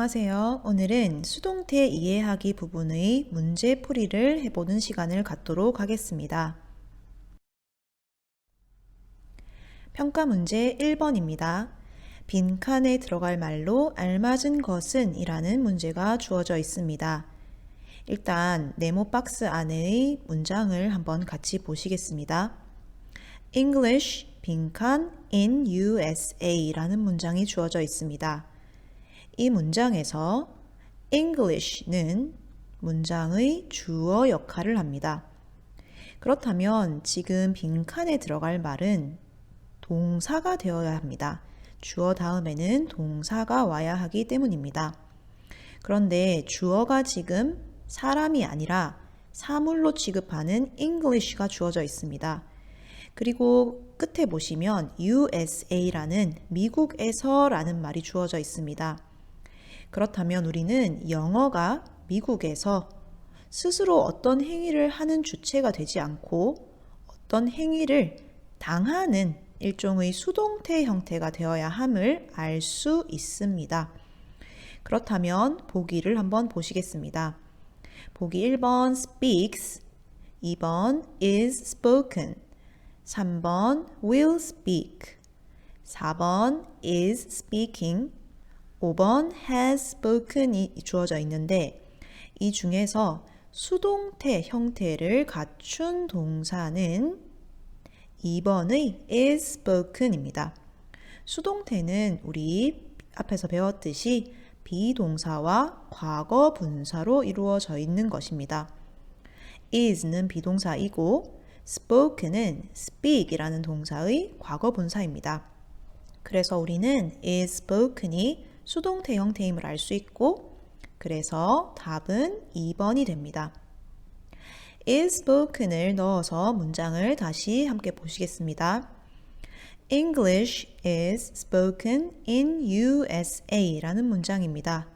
안녕하세요. 오늘은 수동태 이해하기 부분의 문제풀이를 해보는 시간을 갖도록 하겠습니다. 평가 문제 1번입니다. 빈칸에 들어갈 말로 알맞은 것은 이라는 문제가 주어져 있습니다. 일단 네모 박스 안의 문장을 한번 같이 보시겠습니다. English 빈칸 in USA 라는 문장이 주어져 있습니다. 이 문장에서 English는 문장의 주어 역할을 합니다. 그렇다면 지금 빈칸에 들어갈 말은 동사가 되어야 합니다. 주어 다음에는 동사가 와야 하기 때문입니다. 그런데 주어가 지금 사람이 아니라 사물로 취급하는 English가 주어져 있습니다. 그리고 끝에 보시면 USA라는 미국에서라는 말이 주어져 있습니다. 그렇다면 우리는 영어가 미국에서 스스로 어떤 행위를 하는 주체가 되지 않고 어떤 행위를 당하는 일종의 수동태 형태가 되어야 함을 알 수 있습니다. 그렇다면 보기를 한번 보시겠습니다. 보기 1번 speaks, 2번 is spoken, 3번 will speak, 4번 is speaking, 5번 has spoken이 주어져 있는데 이 중에서 수동태 형태를 갖춘 동사는 2번의 is spoken입니다. 수동태는 우리 앞에서 배웠듯이 비동사와 과거 분사로 이루어져 있는 것입니다. is는 비동사이고 spoken은 speak이라는 동사의 과거 분사입니다. 그래서 우리는 is spoken이 수동태 형태임을 알 수 있고 그래서 답은 2번이 됩니다. is spoken을 넣어서 문장을 다시 함께 보시겠습니다. English is spoken in USA 라는 문장입니다.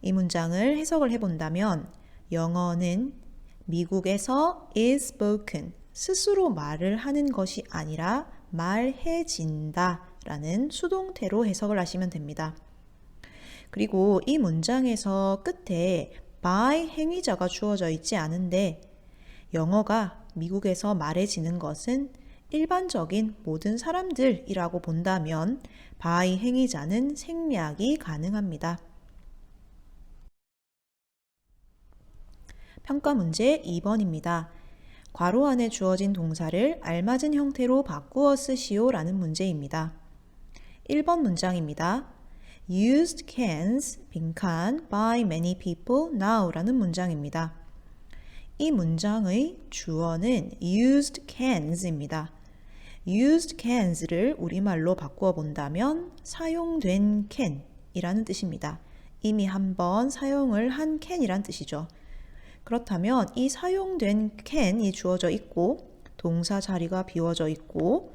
이 문장을 해석을 해본다면 영어는 미국에서 is spoken, 스스로 말을 하는 것이 아니라 말해진다 라는 수동태로 해석을 하시면 됩니다. 그리고 이 문장에서 끝에 by 행위자가 주어져 있지 않은데 영어가 미국에서 말해지는 것은 일반적인 모든 사람들이라고 본다면 by 행위자는 생략이 가능합니다. 평가 문제 2번입니다. 괄호 안에 주어진 동사를 알맞은 형태로 바꾸어 쓰시오 라는 문제입니다. 1번 문장입니다. Used cans, 빈칸, by many people now 라는 문장입니다. 이 문장의 주어는 used cans입니다. used cans를 우리말로 바꾸어 본다면 사용된 can이라는 뜻입니다. 이미 한번 사용을 한 can이란 뜻이죠. 그렇다면 이 사용된 can이 주어져 있고 동사 자리가 비워져 있고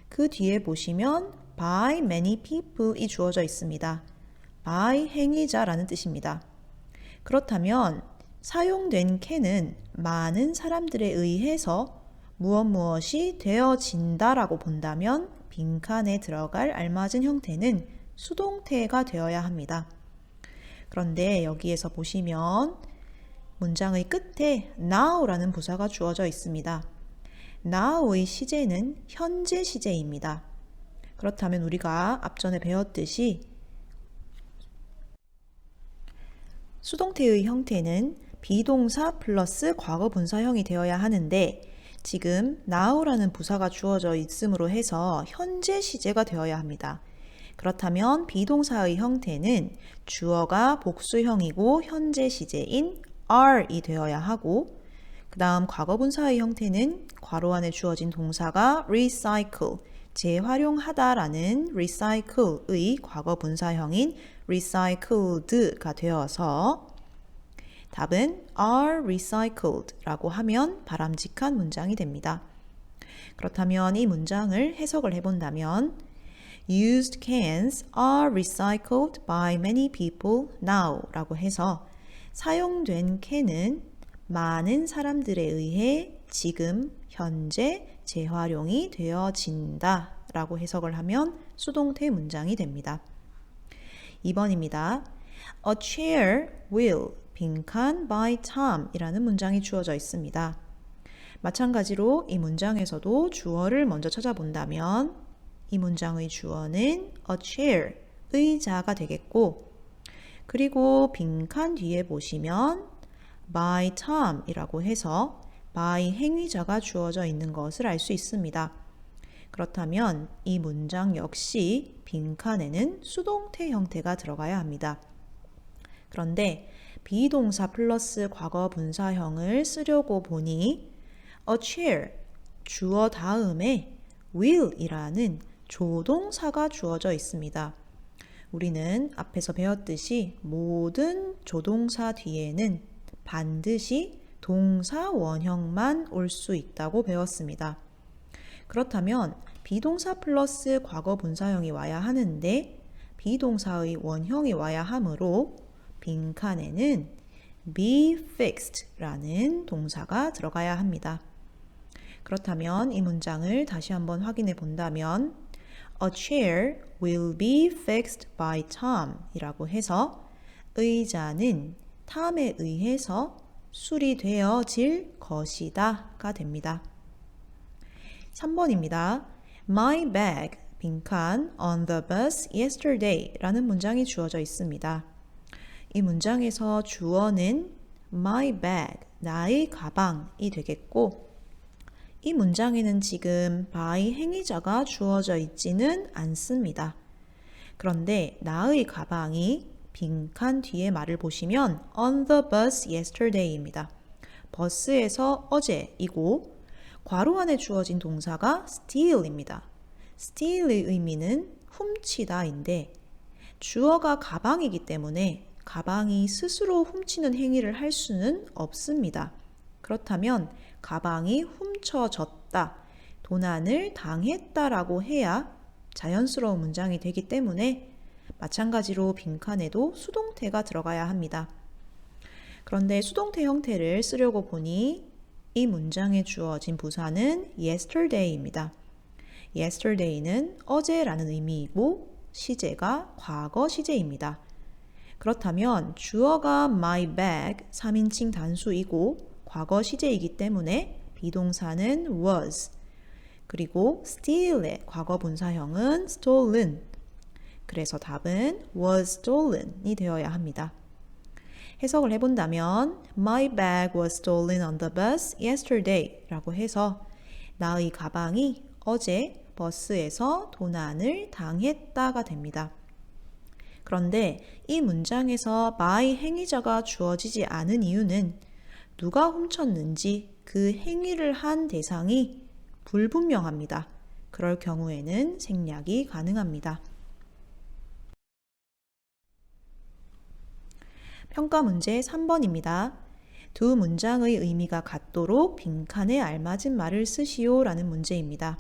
그 뒤에 보시면 by many people이 주어져 있습니다. by 행위자라는 뜻입니다. 그렇다면 사용된 can은 많은 사람들에 의해서 무엇이 되어진다라고 본다면 빈칸에 들어갈 알맞은 형태는 수동태가 되어야 합니다. 그런데 여기에서 보시면 문장의 끝에 now라는 부사가 주어져 있습니다. now의 시제는 현재 시제입니다. 그렇다면 우리가 앞전에 배웠듯이 수동태의 형태는 비동사 플러스 과거 분사형이 되어야 하는데 지금 now라는 부사가 주어져 있음으로 해서 현재 시제가 되어야 합니다. 그렇다면 비동사의 형태는 주어가 복수형이고 현재 시제인 are이 되어야 하고 그 다음 과거 분사의 형태는 괄호 안에 주어진 동사가 recycle, 재활용하다라는 recycle의 과거 분사형인 recycled가 되어서 답은 are recycled 라고 하면 바람직한 문장이 됩니다. 그렇다면 이 문장을 해석을 해본다면 Used cans are recycled by many people now 라고 해서 사용된 캔은 많은 사람들에 의해 지금 현재 재활용이 되어진다 라고 해석을 하면 수동태 문장이 됩니다. 2번입니다. A chair will 빈칸 by Tom 이라는 문장이 주어져 있습니다. 마찬가지로 이 문장에서도 주어를 먼저 찾아본다면 이 문장의 주어는 a chair, 의자가 되겠고 그리고 빈칸 뒤에 보시면 by Tom 이라고 해서 by 행위자가 주어져 있는 것을 알 수 있습니다. 그렇다면 이 문장 역시 빈칸에는 수동태 형태가 들어가야 합니다. 그런데 비동사 플러스 과거 분사형을 쓰려고 보니 a chair, 주어 다음에 will이라는 조동사가 주어져 있습니다. 우리는 앞에서 배웠듯이 모든 조동사 뒤에는 반드시 동사 원형만 올 수 있다고 배웠습니다. 그렇다면 비동사 플러스 과거 분사형이 와야 하는데 비동사의 원형이 와야 하므로 빈칸에는 be fixed 라는 동사가 들어가야 합니다. 그렇다면 이 문장을 다시 한번 확인해 본다면 A chair will be fixed by Tom 이라고 해서 의자는 탐에 의해서 수리되어질 것이다 가 됩니다. 3번입니다. My bag 빈칸 on the bus yesterday 라는 문장이 주어져 있습니다. 이 문장에서 주어는 my bag, 나의 가방이 되겠고 이 문장에는 지금 by 행위자가 주어져 있지는 않습니다. 그런데 나의 가방이 빈칸 뒤에 말을 보시면 on the bus yesterday입니다. 버스에서 어제이고 괄호 안에 주어진 동사가 steal입니다. steal의 의미는 훔치다인데 주어가 가방이기 때문에 가방이 스스로 훔치는 행위를 할 수는 없습니다. 그렇다면 가방이 훔쳐졌다, 도난을 당했다라고 해야 자연스러운 문장이 되기 때문에 마찬가지로 빈칸에도 수동태가 들어가야 합니다. 그런데 수동태 형태를 쓰려고 보니 이 문장에 주어진 부사는 yesterday입니다. yesterday는 어제라는 의미이고 시제가 과거 시제입니다. 그렇다면 주어가 my bag 3인칭 단수이고 과거 시제이기 때문에 비동사는 was 그리고 steal의 과거 분사형은 stolen 그래서 답은 was stolen이 되어야 합니다. 해석을 해본다면 My bag was stolen on the bus yesterday 라고 해서 나의 가방이 어제 버스에서 도난을 당했다가 됩니다. 그런데 이 문장에서 by 행위자가 주어지지 않은 이유는 누가 훔쳤는지 그 행위를 한 대상이 불분명합니다. 그럴 경우에는 생략이 가능합니다. 평가 문제 3번입니다. 두 문장의 의미가 같도록 빈칸에 알맞은 말을 쓰시오 라는 문제입니다.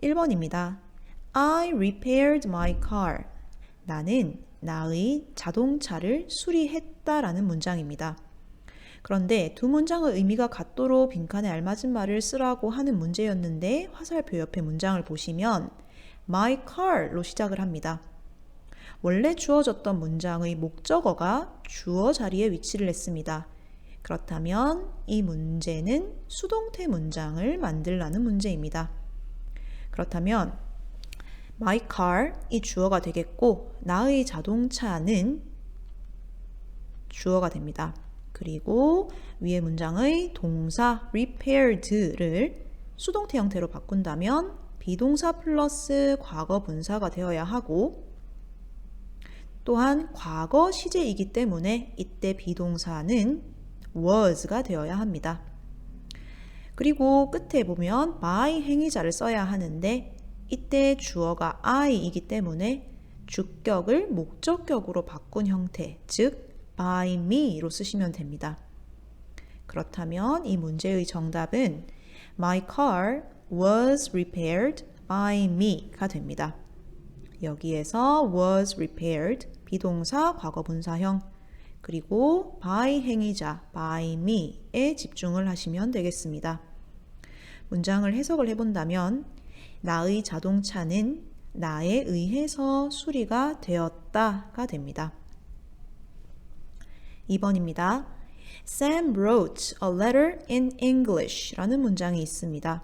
1번입니다. I repaired my car. 나는 나의 자동차를 수리했다 라는 문장입니다. 그런데 두 문장의 의미가 같도록 빈칸에 알맞은 말을 쓰라고 하는 문제였는데 화살표 옆에 문장을 보시면 my car로 시작을 합니다. 원래 주어졌던 문장의 목적어가 주어 자리에 위치를 했습니다. 그렇다면 이 문제는 수동태 문장을 만들라는 문제입니다. 그렇다면 my car 이 주어가 되겠고 나의 자동차는 주어가 됩니다. 그리고 위에 문장의 동사 repaired를 수동태 형태로 바꾼다면 비동사 플러스 과거 분사가 되어야 하고 또한 과거 시제이기 때문에 이때 비동사는 was가 되어야 합니다. 그리고 끝에 보면 by 행위자를 써야 하는데 이때 주어가 I이기 때문에 주격을 목적격으로 바꾼 형태, 즉 by me로 쓰시면 됩니다. 그렇다면 이 문제의 정답은 My car was repaired by me가 됩니다. 여기에서 was repaired, 비동사 과거 분사형, 그리고 by 행위자, by me에 집중을 하시면 되겠습니다. 문장을 해석을 해본다면 나의 자동차는 나에 의해서 수리가 되었다가 됩니다. 2번입니다. Sam wrote a letter in English 라는 문장이 있습니다.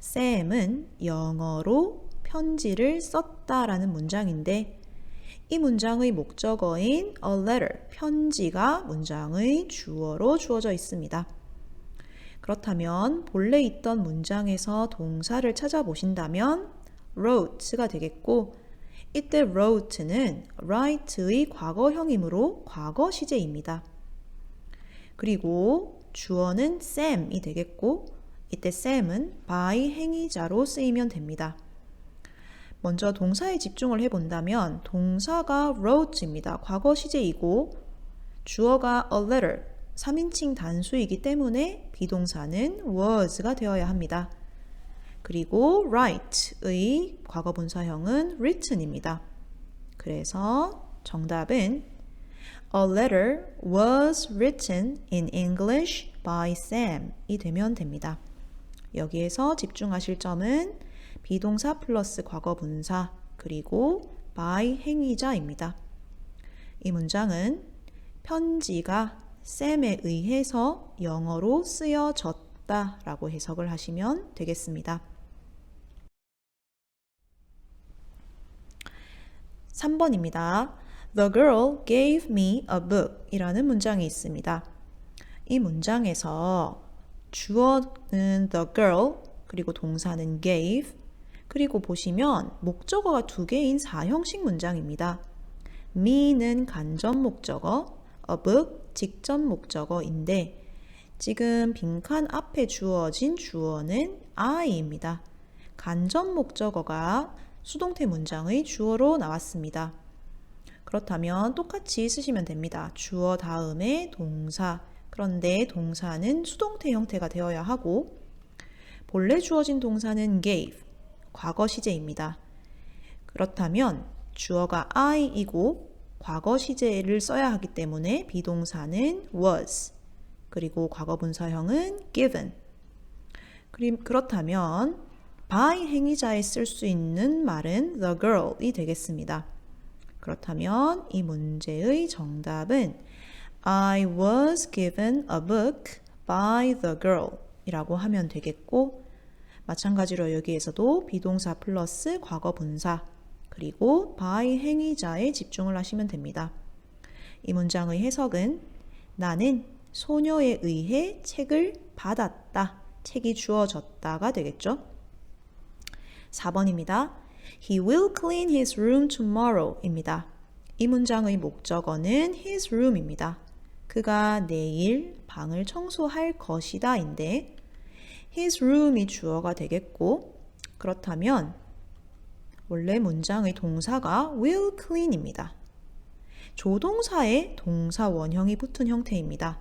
Sam은 영어로 편지를 썼다라는 문장인데 이 문장의 목적어인 a letter, 편지가 문장의 주어로 주어져 있습니다. 그렇다면 본래 있던 문장에서 동사를 찾아보신다면 wrote가 되겠고 이때 wrote는 write의 과거형이므로 과거 시제입니다. 그리고 주어는 Sam이 되겠고 이때 Sam은 by 행위자로 쓰이면 됩니다. 먼저 동사에 집중을 해본다면 동사가 wrote입니다. 과거 시제이고 주어가 a letter, 3인칭 단수이기 때문에 비동사는 was가 되어야 합니다. 그리고 write의 과거 분사형은 written입니다. 그래서 정답은 A letter was written in English by Sam이 되면 됩니다. 여기에서 집중하실 점은 비동사 플러스 과거 분사 그리고 by 행위자입니다. 이 문장은 편지가 샘에 의해서 영어로 쓰여졌다 라고 해석을 하시면 되겠습니다. 3번입니다. The girl gave me a book 이라는 문장이 있습니다. 이 문장에서 주어는 the girl 그리고 동사는 gave 그리고 보시면 목적어가 두 개인 4형식 문장입니다. me는 간접 목적어, a book 직접 목적어인데 지금 빈칸 앞에 주어진 주어는 I입니다. 간접 목적어가 수동태 문장의 주어로 나왔습니다. 그렇다면 똑같이 쓰시면 됩니다. 주어 다음에 동사, 그런데 동사는 수동태 형태가 되어야 하고 본래 주어진 동사는 gave, 과거 시제입니다. 그렇다면 주어가 I이고 과거 시제를 써야 하기 때문에 비동사는 was, 그리고 과거 분사형은 given. 그렇다면 by 행위자에 쓸 수 있는 말은 the girl이 되겠습니다. 그렇다면 이 문제의 정답은 I was given a book by the girl 이라고 하면 되겠고 마찬가지로 여기에서도 비동사 플러스 과거 분사 그리고 by 행위자에 집중을 하시면 됩니다. 이 문장의 해석은 나는 소녀에 의해 책을 받았다. 책이 주어졌다가 되겠죠. 4번입니다. He will clean his room tomorrow 입니다. 이 문장의 목적어는 his room입니다. 그가 내일 방을 청소할 것이다 인데 his room이 주어가 되겠고 그렇다면 원래 문장의 동사가 will clean입니다. 조동사에 동사 원형이 붙은 형태입니다.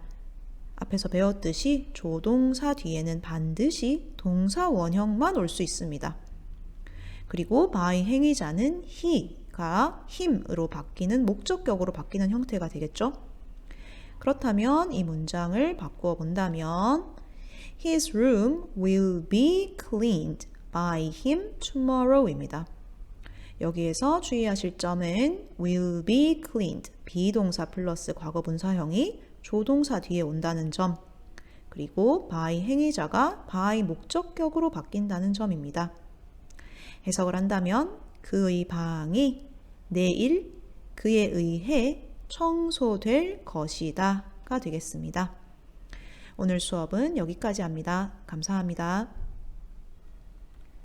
앞에서 배웠듯이 조동사 뒤에는 반드시 동사 원형만 올 수 있습니다. 그리고 by 행위자는 he가 him으로 바뀌는 목적격으로 바뀌는 형태가 되겠죠. 그렇다면 이 문장을 바꾸어 본다면 His room will be cleaned by him tomorrow입니다. 여기에서 주의하실 점은 will be cleaned, 비동사 플러스 과거 분사형이 조동사 뒤에 온다는 점, 그리고 by 행위자가 by 목적격으로 바뀐다는 점입니다. 해석을 한다면 그의 방이 내일 그에 의해 청소될 것이다 가 되겠습니다. 오늘 수업은 여기까지 합니다. 감사합니다.